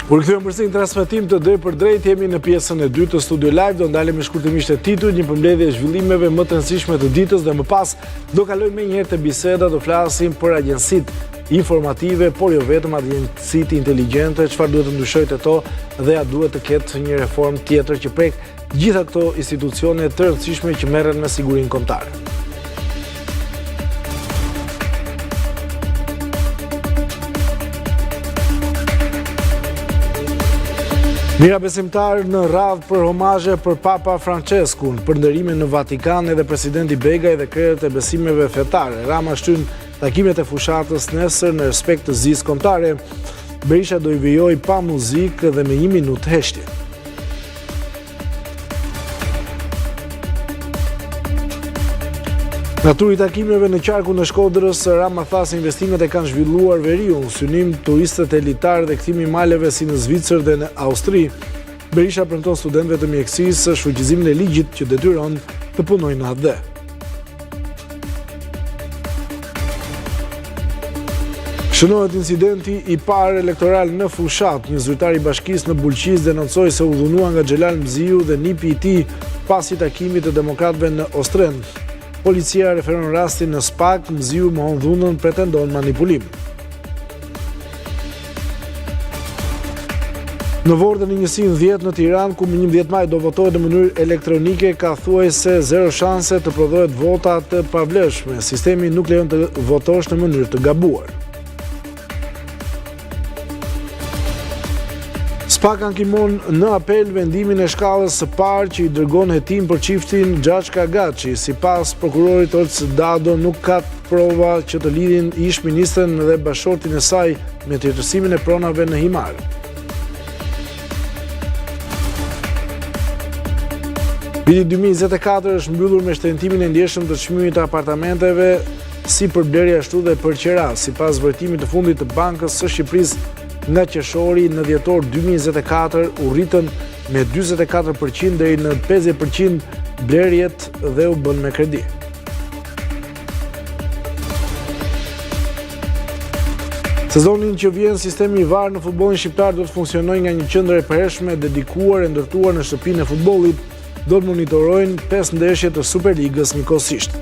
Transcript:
Kur kthehemi përsëri në transmetim të drejtë për drejtë, jemi në pjesën e dytë të Studio Live, do ndalemi shkurtimisht te titull, një përmbledhje e zhvillimeve më të rëndësishme të ditës dhe më pas do kalojmë menjëherë te biseda, do flasim për agjencitë informative, por jo vetëm agjencitë inteligjente, çfarë duhet të ndryshojë ato dhe a duhet të ketë një reformë tjetër që prek gjitha këto institucione të rëndësishme që merren me sigurinë kombëtare. Mira besimtar në radhë për homazhe për Papa Franceskun, për ndërimin në Vatikan edhe presidenti Begaj dhe krerët e besimeve fetare. Rama shtyn takimet e fushatës nesër në respekt të zisë kombëtare. Berisha do i vijoj pa muzikë dhe me 1 minutë heshtje. Në turi takimeve në qarkun e Shkodrës, Rama tha se investimet e kanë zhvilluar veriun, synim turistët elitar dhe kthimi i maleve si në Zvicër dhe në Austri. Berisha premton studentëve të mjekësisë shfuqizimin e ligjit që detyron të punojnë natë. Shënohet incidenti i parë elektoral në fushat. Një zyrtar i bashkisë në Bulqiz denoncoi se u dhunua nga Xhelal Mziu dhe nipi i tij pasi takimit të demokratëve në Ostren. Policia referon rastin në SPAK, Mziu mohon dhunën, pretendon manipulim. Në Vordën e njësinë 10 në Tiranë, ku më 11 maj do votohet në mënyrë elektronike, ka thuajse 0 shanse të prodhohet vota të pavlefshme. Sistemi nuk lejon të votosh në mënyrë të gabuar. SPAK ankimon në apel vendimin e shkallës së parë që i dërgon hetim për çiftin Xhaçka Gaçi. Sipas prokurorit Olc Dado, nuk ka prova që të lidhin ish-ministren dhe bashortin e saj me tjetërsimin e pronave në Himar. Viti 2024 është mbyllur me shtrëngtimin e ndjeshëm të çmimit të apartamenteve si për blerje ashtu dhe për qera. Sipas vërtimit të fundit të Bankës së Shqipërisë nga qershori në dhjetor 2024 u rritën me 44% deri në 50% blerjet dhe u bën me kredi. Sezonin që vjen, sistemi i VAR në futbollin shqiptar do të funksionojë nga një qendër e përhershme dedikuar e ndërtuar në shtëpinë e futbollit. Do të monitorojnë 5 ndeshje të Superligës njëkohësisht.